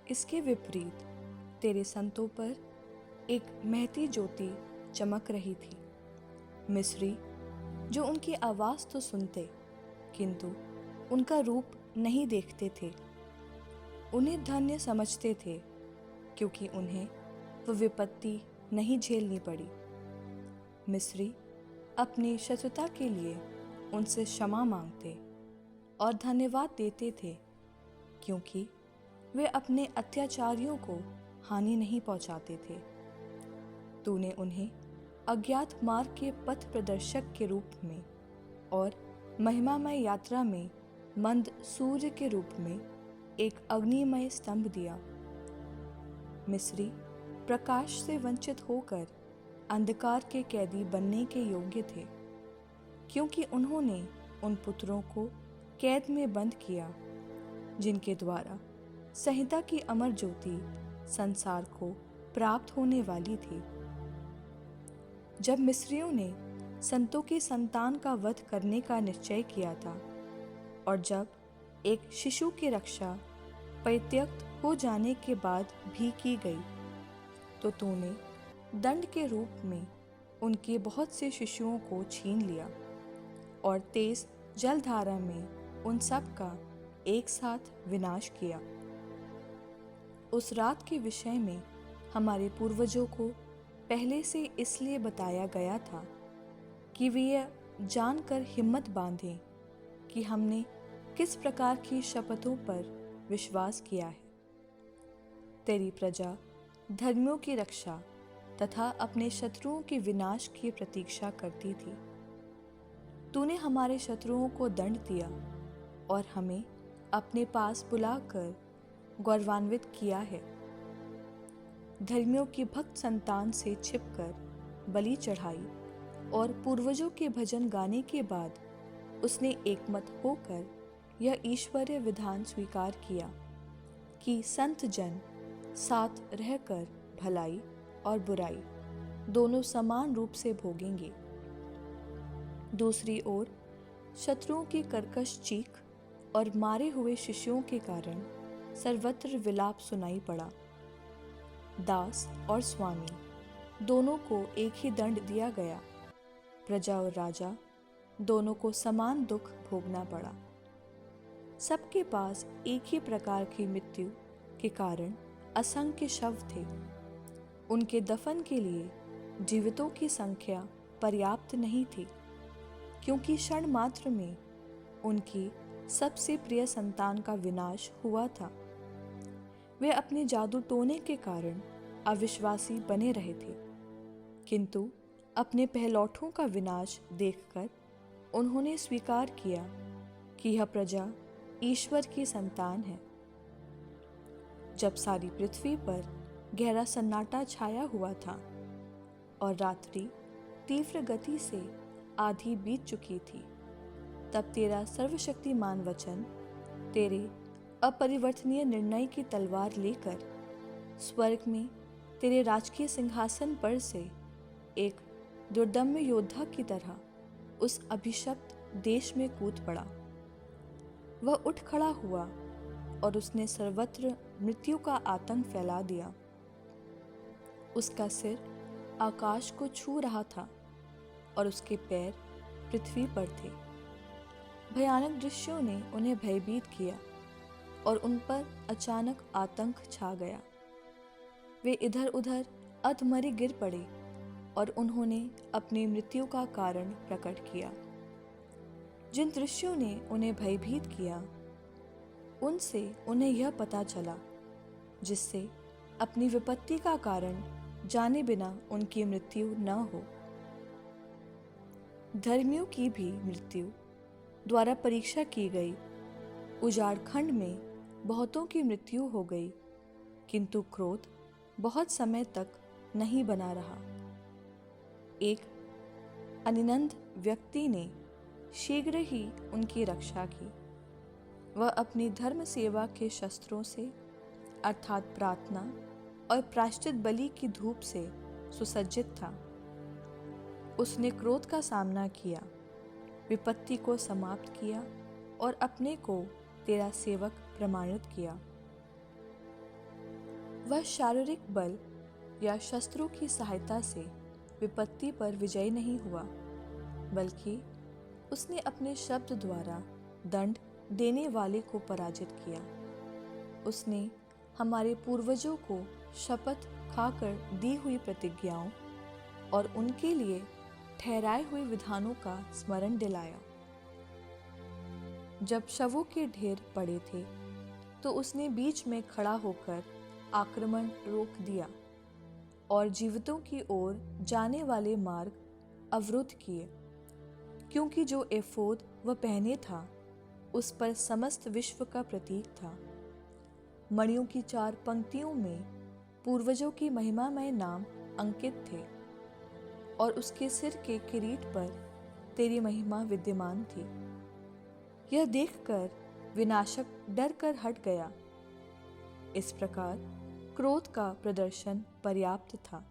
इसके विपरीत तेरे संतों पर एक महती ज्योति चमक रही थी। मिस्री जो उनकी आवाज़ तो सुनते किंतु उनका रूप नहीं देखते थे, उन्हें धन्य समझते थे क्योंकि उन्हें वह विपत्ति नहीं झेलनी पड़ी। मिस्री अपनी शत्रुता के लिए उनसे क्षमा मांगते और धन्यवाद देते थे क्योंकि वे अपने अत्याचारियों को हानि नहीं पहुंचाते थे। तूने उन्हें अज्ञात मार्ग के पथ प्रदर्शक के रूप में और महिमामय यात्रा में मंद सूर्य के रूप में एक अग्निमय स्तंभ दिया। मिस्री प्रकाश से वंचित होकर अंधकार के कैदी बनने के योग्य थे क्योंकि उन्होंने उन पुत्रों को कैद में बंद किया जिनके द्वारा संहिता की अमर ज्योति संसार को प्राप्त होने वाली थी। जब मिस्रियों ने संतों की संतान का वध करने का निश्चय किया था और जब एक शिशु की रक्षा परित्यक्त हो जाने के बाद भी की गई, तो तूने दंड के रूप में उनके बहुत से शिशुओं को छीन लिया और तेज जलधारा में उन सब का एक साथ विनाश किया। उस रात के विषय में हमारे पूर्वजों को पहले से इसलिए बताया गया था कि वे यह जानकर हिम्मत बांधें कि हमने किस प्रकार की शपथों पर विश्वास किया है। तेरी प्रजा धर्मियों की रक्षा तथा अपने शत्रुओं के विनाश की प्रतीक्षा करती थी। तूने हमारे शत्रुओं को दंड दिया और हमें अपने पास बुलाकर गौरवान्वित किया है। धर्मियों की भक्त संतान से छिपकर बलि चढ़ाई और पूर्वजों के भजन गाने के बाद उसने एकमत होकर यह ईश्वरीय विधान स्वीकार किया कि संत जन साथ रहकर भलाई और बुराई दोनों समान रूप से भोगेंगे। दूसरी ओर शत्रुओं की कर्कश चीख और मारे हुए शिशुओं के कारण सर्वत्र विलाप सुनाई पड़ा। दास और स्वामी दोनों को एक ही दंड दिया गया। प्रजा और राजा दोनों को समान दुख भोगना पड़ा। सबके पास एक ही प्रकार की मृत्यु के कारण असंख्य शव थे। उनके दफन के लिए जीवितों की संख्या पर्याप्त नहीं थी क्योंकि क्षण मात्र में उनकी सबसे प्रिय संतान का विनाश हुआ था। वे अपने जादू टोने के कारण अविश्वासी बने रहे थे, किंतु अपने पहलौठों का विनाश देखकर उन्होंने स्वीकार किया कि यह प्रजा ईश्वर की संतान है। जब सारी पृथ्वी पर गहरा सन्नाटा छाया हुआ था और रात्रि तीव्र गति से आधी बीत चुकी थी, तब तेरा सर्वशक्तिमान वचन तेरे अपरिवर्तनीय निर्णय की तलवार लेकर स्वर्ग में तेरे राजकीय सिंहासन पर से एक दुर्दम्य योद्धा की तरह उस अभिशप्त देश में कूद पड़ा। वह उठ खड़ा हुआ और उसने सर्वत्र मृत्यु का आतंक फैला दिया। उसका सिर आकाश को छू रहा था और उसके पैर पृथ्वी पर थे। भयानक दृश्यों ने उन्हें भयभीत किया और उन पर अचानक आतंक छा गया। वे इधर उधर अधमरे गिर पड़े और उन्होंने अपनी मृत्यु का कारण प्रकट किया। जिन दृश्यों ने उन्हें भयभीत किया, उनसे उन्हें यह पता चला जिससे अपनी विपत्ति का कारण जाने बिना उनकी मृत्यु न हो। धर्मियों की भी मृत्यु द्वारा परीक्षा की गई। उजाड़ खंड में बहुतों की मृत्यु हो गई, किंतु क्रोध बहुत समय तक नहीं बना रहा। एक अनिनंद व्यक्ति ने शीघ्र ही उनकी रक्षा की। वह अपनी धर्म सेवा के शस्त्रों से अर्थात प्रार्थना और प्रायश्चित बलि की धूप से सुसज्जित था। उसने क्रोध का सामना किया, विपत्ति को समाप्त किया और अपने को तेरा सेवक प्रमाणित किया। वह शारीरिक बल या शस्त्रों की सहायता से विपत्ति पर विजयी नहीं हुआ, बल्कि उसने अपने शब्द द्वारा दंड देने वाले को पराजित किया। उसने हमारे पूर्वजों को शपथ खाकर दी हुई प्रतिज्ञाओं और उनके लिए ठहराए हुए विधानों का स्मरण दिलाया। जब शवों के ढेर पड़े थे तो उसने बीच में खड़ा होकर आक्रमण रोक दिया और जीवितों की ओर जाने वाले मार्ग अवरुद्ध किए, क्योंकि जो एफोद वह पहने था उस पर समस्त विश्व का प्रतीक था। मणियों की 4 पंक्तियों में पूर्वजों की महिमामय नाम अंकित थे और उसके सिर के किरीट पर तेरी महिमा विद्यमान थी। यह देखकर विनाशक डर कर हट गया। इस प्रकार क्रोध का प्रदर्शन पर्याप्त था।